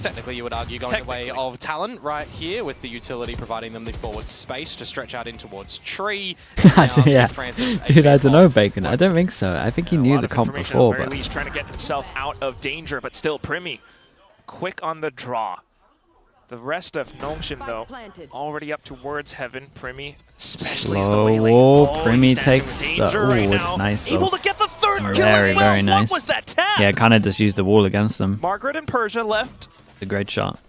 technically you would argue going the way of Talon right here, with the utility providing them the forward space to stretch out in towards tree. Yeah, dude, I don't know, Bacon. I don't think so. I think he knew the comp before, but he's trying to get himself out of danger, but still Primi quick on the draw. The rest of Nongshin, though, already up towards heaven. Primi, especially as the lane. Primi takes the... Ooh, it's nice, though. Able to get the third kill very, as well. very nice. What was that tap? Yeah, kind of just used the wall against them. Margaret and Persia left. A great shot.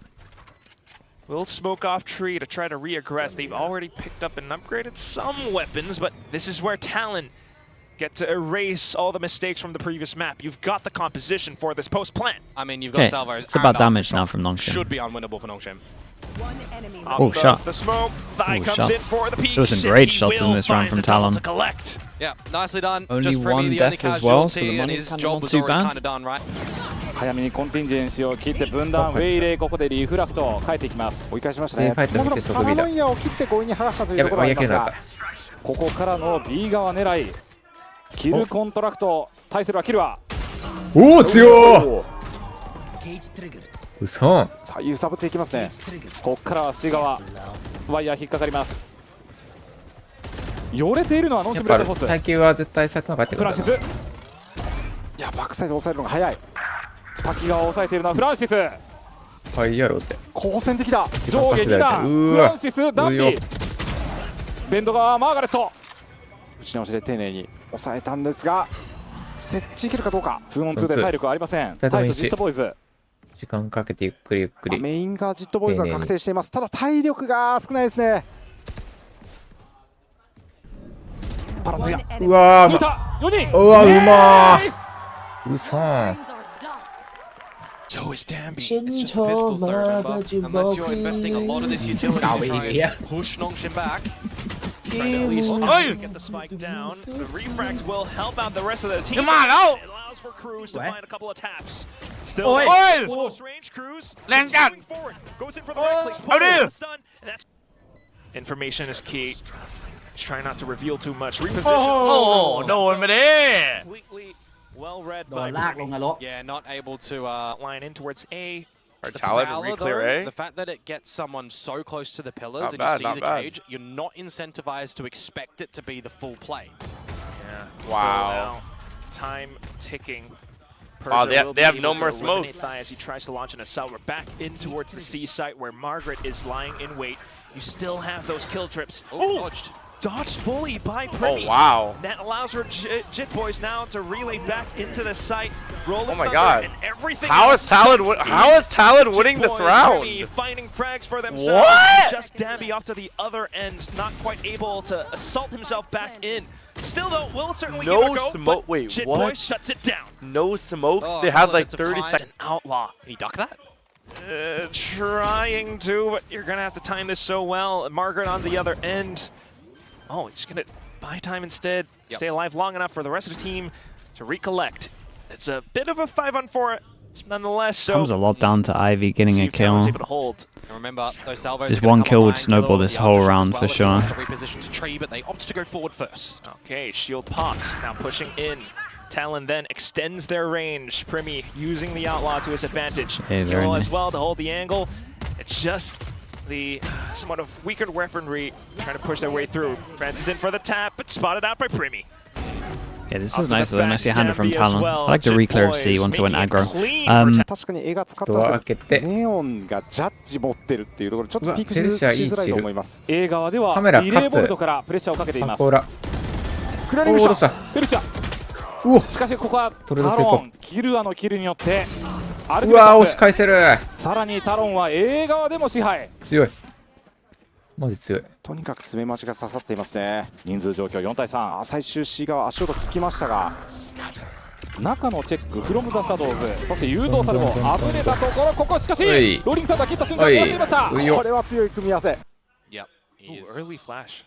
Will smoke off tree to try to re-aggress. They've already picked up and upgraded some weapons, but this is where Talon get to erase all the mistakes from the previous map. You've got the composition for this post-plant. I mean, you've got Salvos. It's about damage now from Nongshin. Should be unwinnable for Nongshin. Oh, shot. The smoke. Thigh comes in for the peak. There were some great shots in this round from Talon. Yeah, nicely done. Only just one death as well, so the money's kind of not too bad.早めにコンティンジェンシーを切って分断、ウェイレイここでリフラクト帰ってきます。追い返しましたね。パラノイアを切って強引に剥がしたというところがありますが、ここからの B 側狙い。キルコントラクト、対するはキルは。おお強い。嘘。さあ揺さぶっていきますね。ここからは C 側、ワイヤー引っかかります。よれているのはノンシブレッドフォース。耐久は絶対サイトの方がフランシス。いやバックサイド抑えるのが早い。滝川を抑えているのはフランシス。はいやろうって。好戦的だ。上下2段。フランシス、ダンビー。ベンド側マーガレット。打ち直しで丁寧に抑えたんですが、設置いけるかどうか。2on2 で体力はありません。タイとジットボーイズ。時間かけてゆっくりゆっくり。メインがジットボーイズは確定しています。ただ体力が少ないですね。パラノイア。うわー、4人。うわうまー。うそー。So is Danby. It's just the pistols though, remember? Unless you're investing a lot of this utility to try and push Nongshin back. Trying to at least get the spike down. The refrags will help out the rest of the team. Come on, out! It allows for Cruz to find a couple of taps. Still close range, Cruz. Moving forward. Goes in for the right clicks. Stun. And that's information is key. Just trying not to reveal too much. Repositions. Oh, no one there. Completely well read by Yeah, not able to line in towards A. Our Talon re-clear A. The fact that it gets someone so close to the pillars and you see the cage, you're not incentivized to expect it to be the full play. Yeah. Wow. Time ticking. Wow, they have no more smoke. As he tries to launch an assault, we're back in towards the C site where Margaret is lying in wait. You still have those kill trips. Oh, dodged fully by Primi. Oh wow. That allows her Jit Boys now to relay back into the site. Rolling oh my god. And everything how is Talon winning this round? Finding frags for themselves. What? Just Dabby off to the other end, not quite able to assault himself back in. Still though, will certainly give it a go. Smoke. Wait, Jit what? Boys shuts it down. No smokes? They had like 30 seconds. An outlaw. Can he duck that? Trying to, but you're gonna have to time this so well. Margaret on the other end. Oh, he's gonna buy time instead. Stay alive long enough for the rest of the team to recollect. It's a bit of a 5-on-4 nonetheless. So comes a lot down to Ivy getting a kill. Remember, those salvos just one kill would snowball this whole round for sure. To reposition to tree, but they opt to go forward first. Okay, shield popped. Now pushing in. Talon then extends their range. Primi using the outlaw to his advantage. Kill as well to hold the angle. It's just the somewhat of weaker weaponry trying to push their way through. Francis in for the tap, but spotted out by Primi. Yeah, this is nice though. Nicely handled from Talon. I like the re-clear of C once it went aggro. 確かに絵が使ったネオンがジャッジ持ってるっていうところちょっとピークしづらいと思います。映画ではリレーボルトからプレッシャーをかけています。クラリングショット。ペルチャ。しかしここはタロンキルアのキルによってうわ押し返せる。さらにタロンは A 側でも支配。強い。マジ強い。とにかく詰め待ちが刺さっていますね。人数状況4対3。最終 C 側足音聞きましたが、中のチェックフロムザシャドウズ、そして誘導されもあぶれたところ、ここしかしローリングサンダー切った瞬間に終わっていました。これは強い組み合わせ。Yep. Early flash.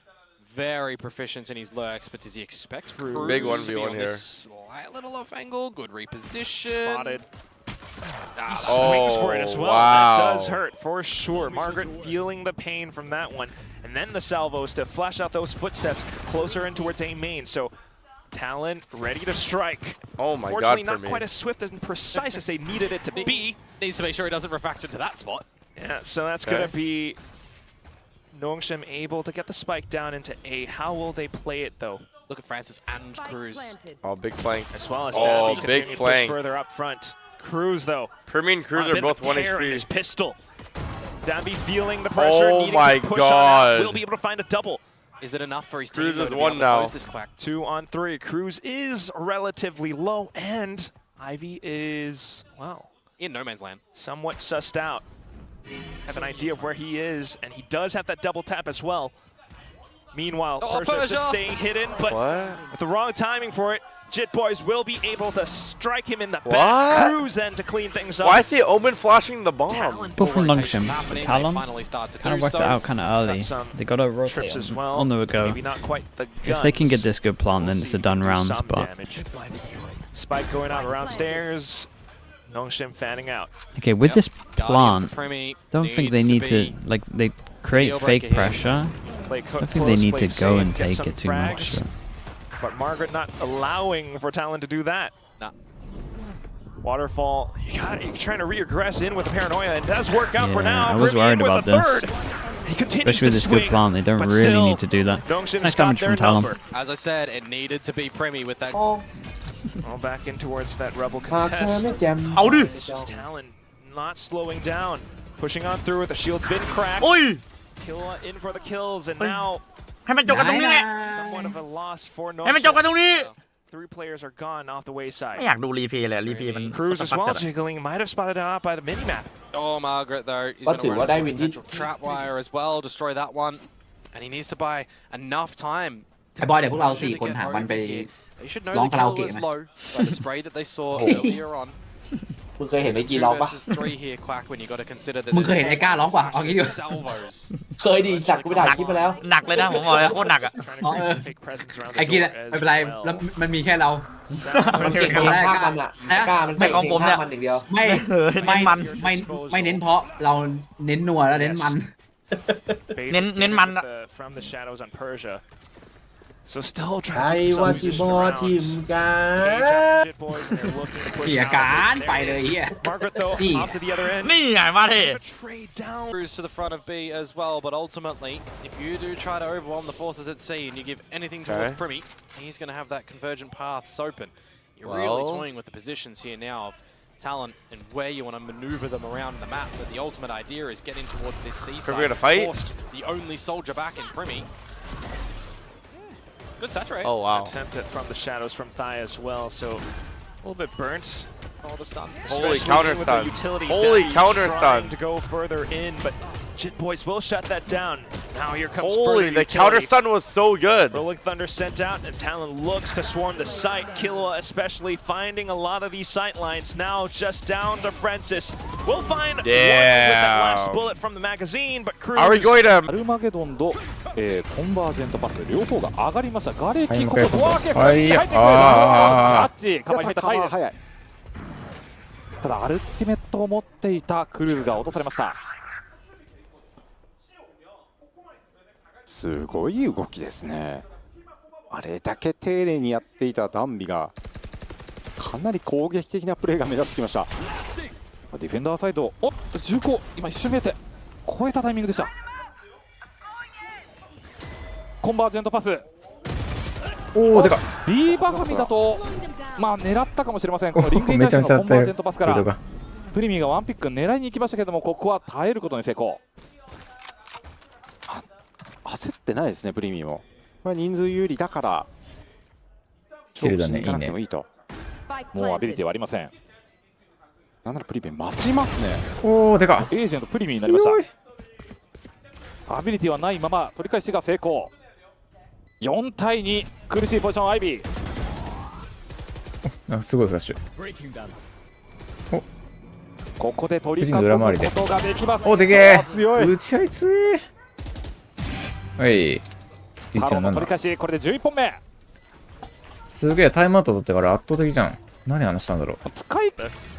Very proficient in his lurks, but does he expect Cruz big to be 1v1 on here? This slight little off angle, good reposition. Spotted. He swings for it as well. Wow. That does hurt for sure. Margaret feeling the pain from that one. And then the salvos to flash out those footsteps closer in towards A main. So Talon ready to strike. Oh my god, Fortunately, not quite as swift and precise as they needed it to be. Needs to make sure he doesn't refactor to that spot. Yeah, so that's going to be Nongshim able to get the spike down into A. How will they play it, though? Look at Francis and Cruz. Oh, big flank. As well as Oh, Dabby big continue to push flank. further up front. Cruz, though. Primi and Cruz are both 1 HP. His pistol. Dabby feeling the pressure, Oh needing my to push god. on out. Will be able to find a double. Is it enough for his team Cruz though, is to be 1 able to now. close this Quack? 2 on 3. Cruz is relatively low, and Ivy is, well, In no man's land. somewhat sussed out. Have an idea of where he is, and he does have that double tap as well. Meanwhile, Persia just staying hidden, but with the wrong timing for it, Jit Boys will be able to strike him in the back. Cruz then to clean things up. Why is the Omen flashing the bomb? Both from Longshim. Talon Finally start to kind of do worked it so. out kind of early. Got some They got to rotate trips as well. on the go. Maybe not quite the If they can get guns. this good plant, then it's a done Do rounds. some But damage. Spike going out around stairs. Nongshim fanning out. okay, with this plant, Primi don't think they needs need to be like they create deal fake breaker here. pressure. Play I don't think they need to go and take it too much. So. But Margaret not allowing for Talon to do that. Nah. Waterfall, you're trying to regress in with the paranoia. It does work out for Yeah, now. I was Primi in worried with about the this. third. He continues Especially with to this good swing, plant, they don't but really still, need to do that. Nongshim's Nice got damage their from Talon. number. As I said, it needed to be Primi with that. All back in towards that rebel หากเธอ contest. ไม่แจ่ม เอาดิ It's just Talon not slowing down, pushing on through with the shield's been cracked. โอ้ย Killa in for the kills, and now ให้มันจบกันตรงนี้แหละ somewhat of a loss for ให้มันจบกันต Nongshim. รงนี้ 3 players are gone off the wayside. ไม่อยากดูรีเพย์เลยรีเพย์มัน Cruz as ปัก well จัดอะ jiggling, might have spotted out by the minimap. Oh, Margaret though. He's ก็ gonna ถือ run ว่าได้ into วินที่ potential trap wire as well. Destroy that one, and he needs to buy enough time. ไอ้บอยเดี๋ยวพวกเรา4 คนหาวันไป They should know ร้อง the คาราโอ kill เกะ is ไหม low by the spray that they saw earlier on. มึงเคยเห็นไอ้กี 2 ร้องปะ versus 3 here, Quack. When you got to consider that มึงเคยเห็นไอ้ก้าร้องกว่าเอางี้ดีกว่า salvos. เคยดีสัตว์กูไปถ่ายคลิปมาแล้ว หนักเลยนะผมบอกเลยโคตรหนักอะ Trying to create some fake presence around ไอ้ the กี้ door แหละ as ไม่เป็นไร แล้ว well. มันมีแค่เรา มันเก่งเพลงภาคมันอ่ะกล้ามัน ไม่ เก่ง ของ เพล ผม ง เนี่ ภาย คมันอย่างเดียว ไม่ ไม่ มัน ไม่เน้นเพราะเราเน้นนัวแล้วเน้นมัน Bait เน้นมันอะ from the shadows on Persia. So still ใคร trying to ว่า keep สิ some บอ positions ทีม around. กัน Cage Jit Boys, and they're looking to push เสีย out. การ There ไป it เลย is. เฮีย Margaret though นี่ off to the other end. นี่ไงมาเท่ Trade down. Cruz to the front of B as well, but ultimately, if you do try to overwhelm the forces at C and you give anything towards Primi, he's going to have that convergent paths open. You're really toying with the positions here now of Talon and where you want to maneuver them around the map, but the ultimate idea is getting towards this C side. We're gonna fight? Forced the only soldier back in Primi. Good saturate. Oh wow. Attempt it from the shadows from Thai as well, so a little bit burnt. All the stun. Holy Especially counter with the stun. utility Holy Dabby counter trying stun. to go further in, but Jit Boys will shut that down. Now here comes Holy, further the utility. counter stun was so good. Rolling Thunder sent out, and Talon looks to swarm the site. Killua especially finding a lot of these sight lines. Now just down to Francis. We'll find one with that last Damn. bullet from the magazine, but Cruz. Are we going to? アルマゲドンと、コンバージェントパス両方が上がりました。ガレキはいここドア開けはい入ってくる。あータッチ構えに入ったハイです。ただアルティメットを持っていたクルーズが落とされました。すごい動きですね。あれだけ丁寧にやっていたダンビがかなり攻撃的なプレーが目立ってきました。ディフェンダーサイド、おっと重厚、今一瞬見えて超えたタイミングでした。コンバージェントパス。おおでかっ B バサミだとまあ狙ったかもしれません。このリングに対してのコンバージェントパスからプリミーがワンピック狙いに行きましたけども、ここは耐えることに成功。焦ってないですね、プリミーも。これは人数有利だからキルだね、いい勝負しに行かなくてもね。いいと。もうアビリティはありません。なんならプリミー待ちますね。おおでかっエージェントプリミーになりました。アビリティはないまま取り返しが成功。4対2、苦しいポジションアイビー。あすごいフラッシュ。ここで取り囲次の裏回りでむことができます。おでけえ強い。打ち合い強い。はいリータロンチのなんだの取り返し、これで11本目。すげえタイムアウト取ってから圧倒的じゃん。何話したんだろう。使い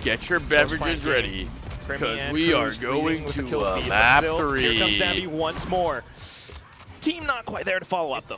Get your beverages ready, Primi because and we are Cruz leading going with the to kill feed, but map still, here comes Dabby 3. once more. team not quite there to follow up, though.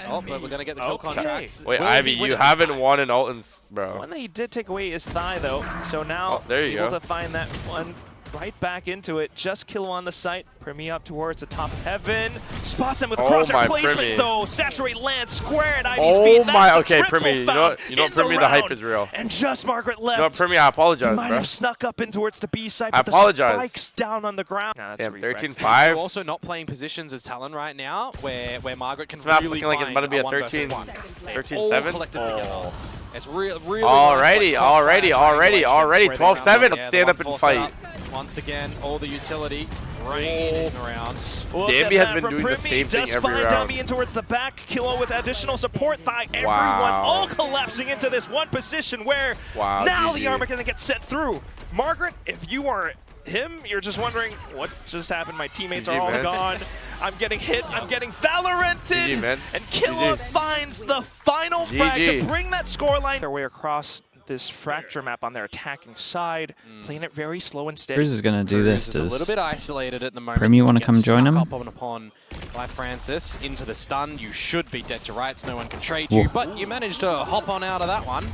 Oh, but we're going to get the kill contracts. Wait, Ivy, you haven't won an ult in, bro. One that he did take away is thigh, though. So now there you able go. to find that one right back into it. Just kill on the site. Primi up towards the top of heaven. Spots him with a crosshair placement, though. Saturate lands square at Ivy's feet. Okay, Primi, you know Primi, the hype is real. And just Margaret left. You know, Primi, I apologize, he might bro. have snuck up in towards the B side, I but apologize. the spike's down on the ground. Nah, Damn, 13-5. We're also not playing positions as Talon right now, where Margaret can It's not really looking like it's about to be a 13-7. 13-7. Together. It's really already, 12-7. Let's stand up and fight. Once again, all the utility raining around. Dambi has been doing the same thing every round. Dummy in towards the back. Kilo with additional support. Thigh. Everyone all collapsing into this one position where now the armor gonna get set through. Margaret, if you are him, you're just wondering what just happened. My teammates are all gone. I'm getting hit. I'm getting Valoranted. And Kilo finds the final frag to bring that scoreline their way across this fracture map on their attacking side, playing it very slow and steady. Cruz is going to do this. Is a little bit isolated at the moment. Primi, you want to come join him? Up upon by Francis into the stun. You should be dead to rights. No one can trade you, but you managed to hop on out of that one.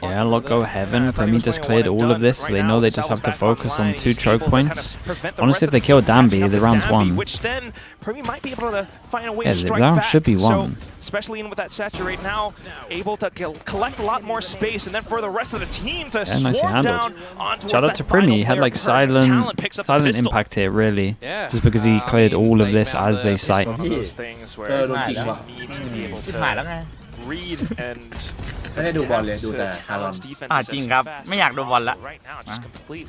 Yeah, look, go Heaven. Primi just cleared all of this. They know they just have to focus on 2 choke points. Honestly, if they kill Dambi, the round's won. Which then Primi might be able to find a way Yeah, to the strike round back. should be won. So, especially in with that saturate now, able to collect a lot more space, and then for the rest of the team to swarm down onto Shout out to Primi. He had like silent impact here, really. Just because he cleared all of this as they sight. One of those things where he needs to be able to read and ไม่ได้ดูบอลเลยดูแต่ฮาลอน จริงครับไม่อยากดูบอลละ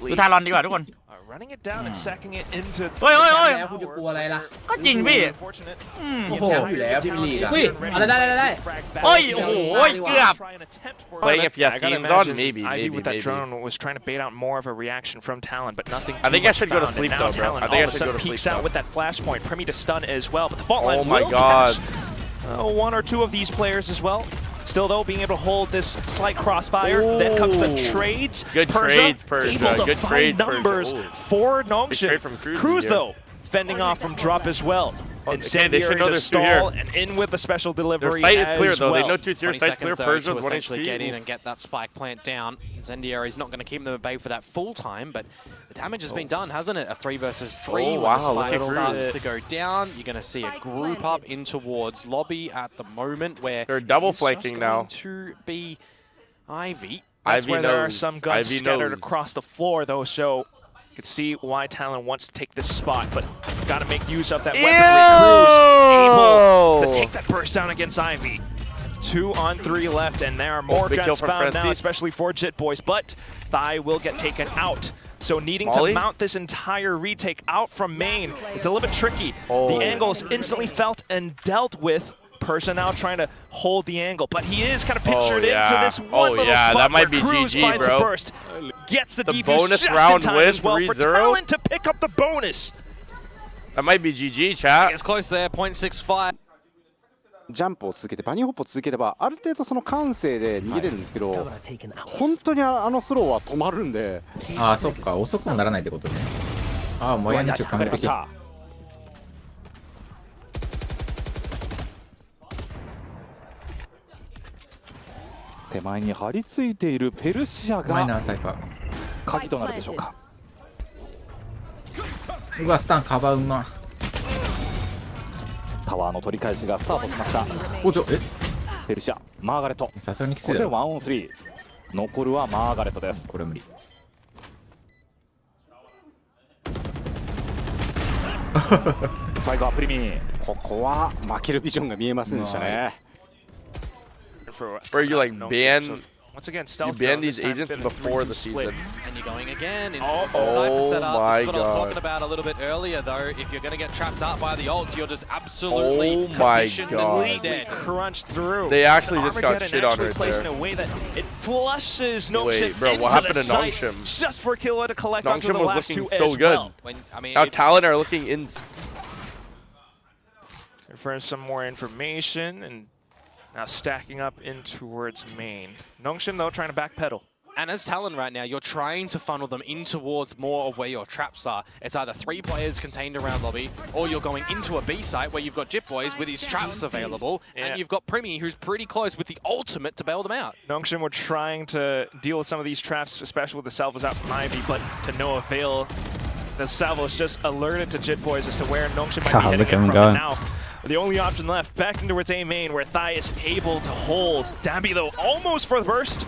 ดูทารอนดีกว่าทุกคน running it down and sacking it into เฮ้ย แล้วคุณจะกลัวอะไรล่ะ ก็จริงพี่ โอ้โหอยู่แล้วพี่ลีกอะ ได้ โอ้ยโอ้โหเกือบ Playing if you have themes on, maybe. With that drone was trying to bait out more of a reaction from Talon, but nothing. I think I should go to sleep though, bro. I think I should go to sleep. Peeks out with that flashpoint. Primi to stun as well, but the fault line my God. One or two of these players as well. Still, though, being able to hold this slight crossfire. Then comes the trades. Good trades, Persia. Able to Good find trades, numbers for Nongshin. Cruz, though, fending off from drop as well. And they should know to there's stall and in with the special delivery. Their sight is clear, though. Well. They know 2 tier sight clear. Persia with 1 essentially HP. get in and get that spike plant down. Zendiari's not going to keep them at bay for that full time, but the damage has been done, hasn't it? A 3 versus 3 when the spike starts to go down. You're going to see a group up in towards lobby at the moment where they're double flanking now. To be Ivy. That's where there are some guns scattered across the floor, though, so you can see why Talon wants to take this spot, but got to make use of that weaponry. Cruz able to take that burst down against Ivy. 2 on 3 left, and there are more guns found now, especially for Jit Boys, but Thigh will get taken out. So needing to mount this entire retake out from main, it's a little bit tricky. The angle is instantly felt and dealt with. Persia now trying to hold the angle, but he is kind of pictured into this one little spot that might be Cruz GG, finds bro. a burst. Gets the defuse bonus just round in time win, as well for 3-0. Talon to pick up the bonus. That might be GG, chat. It's close there, 0.65. ジャンプを続けてバニーホップを続ければある程度その感性で逃げれるんですけど、本当にあのスローは止まるんで。ああ、そっか、遅くもならないってことね。ああ、もうやんちゅう完璧。手前に張り付いているペルシアが鍵となるでしょうか。うわ、スタンカバーうま。タワーの取り返しがスタートしました。おちょ、ペルシア、マーガレット。さすがにきついこれでだろ。1オン3。残るはマーガレットです。これ無理。最後はプリミ。ここは負けるビジョンが見えませんでしたね。Where you like ban, Once again, you ban these agents before the season. And you're going again into Oh cypher setup. my This is what I was God. talking about a little bit earlier, though. If you're going to get trapped up by the ults, you're just absolutely Oh my conditioned and God. dead. Crunched through. They actually just got Armageddon shit on actually right placed there. in a way that it flushes Nongshin Wait, bro, into what happened the to site Nongshin? just for Killa to collect onto Nongshin the was last looking 2 so as good. well. Now Talon are looking in. For some more information, and now stacking up in towards main. Nongshin, though, trying to backpedal. And as Talon right now, you're trying to funnel them in towards more of where your traps are. It's either 3 players contained around lobby, or you're going into a B site where you've got Jip Boys with his traps available, and you've got Primi who's pretty close with the ultimate to bail them out. Nongshim were trying to deal with some of these traps, especially with the salvos out from Ivy, but to no avail. The salvos just alerted to Jit Boys as to where Nongshim might be heading from. And now, the only option left, back into its A main, where Thai is able to hold. Dambi, though, almost for the burst.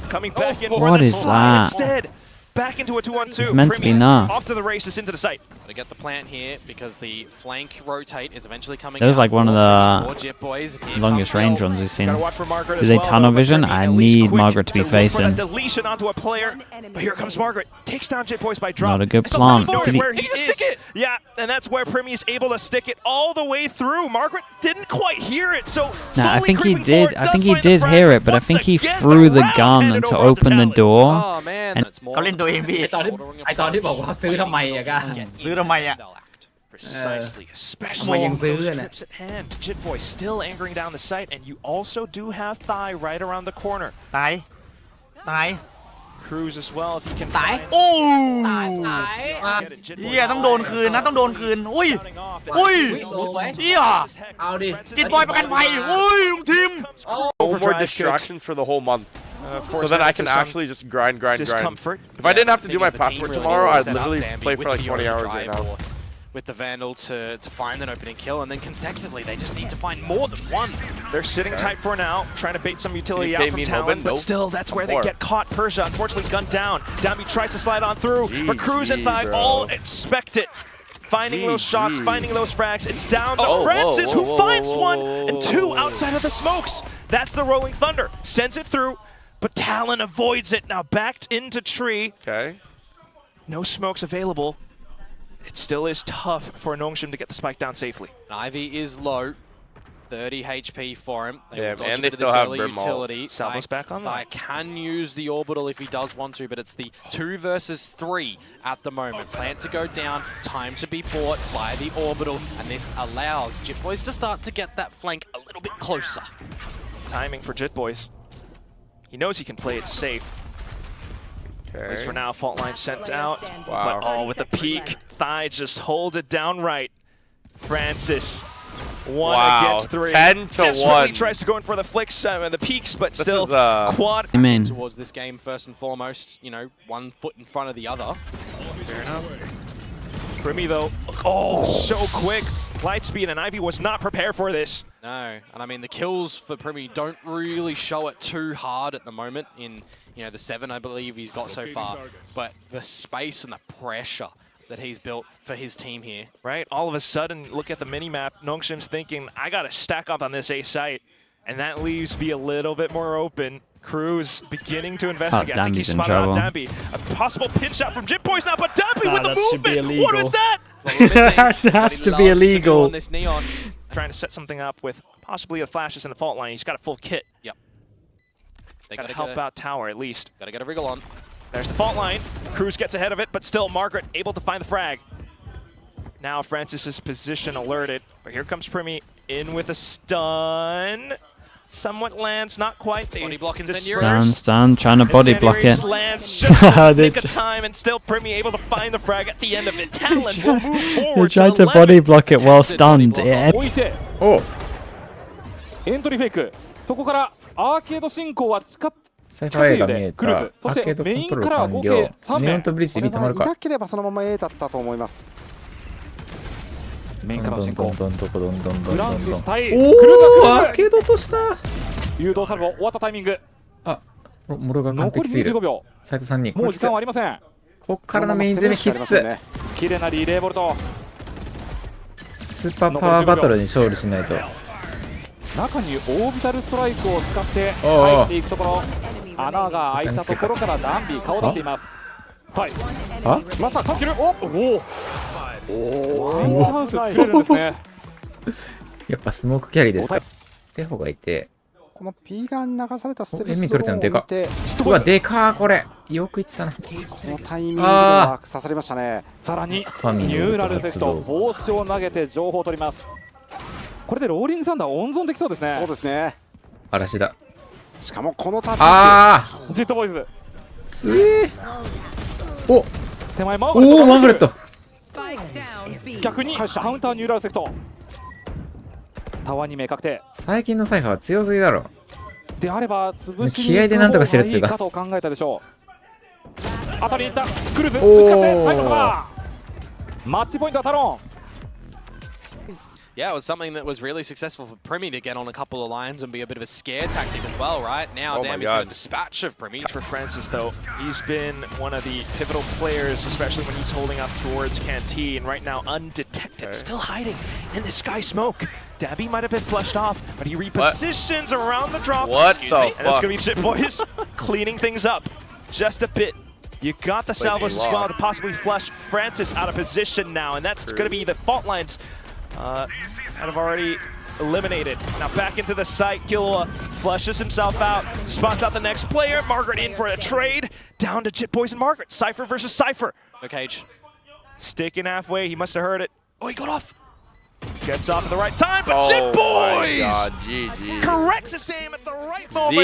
Coming back in for the slide instead. Back into a 2-on-2. It's meant to be enough. Off to the races into the site. Gotta get the plant here because the flank rotate is eventually coming. That was like one of the longest range runs we've seen. Is a tunnel vision? I need Margaret to be facing. Deletion onto a player. But here comes Margaret. Takes down Jit Boys by drop. Not a good plant. Where he stick it. Yeah, and that's where Primi is able to stick it all the way through. Margaret didn't quite hear it, so nah, I think he did. I think he did hear it, but I think he threw the gun to open the door. Oh man, that's more. ตัวเองพี่ ไอตอนที่บอกว่าซื้อทำไมอะกัน ซื้อทำไมอะ Precisely, especially with those trips at hand. Jit Boy still anchoring down the site, and you also do have Thai right around the corner. ตายตาย Cruz as well if he can. ตายโอ้เฮียต้องโดนคืนนะต้องโดนคืนอุ้ยอุ้ยเฮีย เอาดิ จิตบอยประกันภัยอุ้ยลุงทีม No more distractions for the whole month. So then I can actually just grind. If I didn't have to do my password tomorrow, I'd literally play for like 20 hours right now. With the Vandal to find an opening kill, and then consecutively they just need to find more than one. They're sitting tight for now, trying to bait some utility out from Talon, but still that's where they get caught. Persia unfortunately gunned down. Dambi tries to slide on through, but Cruz and Thai all expect it. Finding those shots, finding those frags. It's down to Francis who finds one and 2 outside of the smokes. That's the Rolling Thunder. Sends it through, but Talon avoids it. Now backed into tree. Okay. No smokes available. It still is tough for Nongshim to get the spike down safely. And Ivy is low. 30 HP for him. And they still have utility. Salvo's back on I can use the orbital if he does want to, but it's the 2 versus 3 at the moment. Plant to go down, time to be bought by the orbital, and this allows Jit Boys to start to get that flank a little bit closer. Timing for Jit Boys. He knows he can play it safe. At least for now, fault line sent out. Wow. But with the peak, Thai just holds it down right. Francis, 1 against 3. 10 to 1. Tries to go in for the flicks and the peaks, but this still quad. Towards this game, first and foremost, you know, 1 foot in front of the other. Fair enough. Primi though, so quick. Light speed, and Ivy was not prepared for this. No, and I mean the kills for Primi don't really show it too hard at the moment in, you know, the 7 I believe he's got so far, but the space and the pressure that he's built for his team here. Right, all of a sudden, look at the mini-map, Nongshim's thinking, I gotta stack up on this A site, and that leaves B a little bit more open. Cruz beginning to investigate. I think he spotted out Dambi. A possible pinch shot from Jit Boys now, but Dambi with the movement! What is that? That has to be illegal. On this neon. Trying to set something up with possibly a flashes in the fault line. He's got a full kit. Yep. They gotta help out tower at least. Gotta get a wriggle on. There's the fault line. Cruz gets ahead of it, but still Margaret able to find the frag. Now Francis's position alerted, but here comes Primi in with a stun. Somewhat lands, not quite. Body block Stun, trying to body block it. Lands just in the nick of time, and still Primi able to find the frag at the end of it. Talon will move forward. He tried to body block it while stunned. Oh. エントリーフェイク。そこからアーケード進行は近サイファー A が見えた。アーケードコントロール完了。ネオンとブリッジで B たまるか。いなければそのまま A だったと思います。メインからの進行。どんどん。フランシス対おお、アーケードとした。誘導サルボ終わったタイミング。あ、モロが完璧すぎる。サイト3人。もう時間はありません。こっからのメイン攻めきつ。綺麗なリレーボルト。スーパーパワーバトルに勝利しないと。中にオービタルストライクを使って入っていくところ、穴が開いたところからダンビー顔を出しています。はい。あ？まさかける。おお。スモークハウス作れるんですね。やっぱスモークキャリーですか。テホがいて。この P ガン流されたステルスドローンを見て、うわでかーこれ。よくいったな。このタイミングでは刺されましたね。さらにニューラルセスト帽子を投げて情報を取ります。これでローリングサンダー温存できそうですね。そうですね。嵐だ。しかもこのタッチ。ジェットボーイズ。つえおおーマーガレット逆にカウンターニューラルセクトタワー2名確定最近のサイファーは強すぎだろであれば潰し気合でなんとかしてるっつうかかと考えたでしょう後に行ったクルーズ打ち勝ってタイムカバーマッチポイントはタロンYeah, it was something that was really successful for Primi to get on a couple of lines and be a bit of a scare tactic as well, right? Now, damn, he's got a dispatch of Primi. For Francis, though, he's been one of the pivotal players, especially when he's holding up towards Canteen. Right now, undetected, still hiding in the sky smoke. Dabby might have been flushed off, but he repositions around the drop. What the fuck? And that's going to be Jit Boys cleaning things up just a bit. You got the salvos as well to possibly flush Francis out of position now, and that's going to be the fault lines. Kind of already eliminated. Now back into the site, Killua flushes himself out, spots out the next player, Margaret in for a trade, down to Jit Boys and Margaret, Cypher versus Cypher. No cage. Sticking halfway, he must have heard it. Oh, he got off. Gets off at the right time, but Jit Boys! My God, GG. Corrects his aim at the right moment.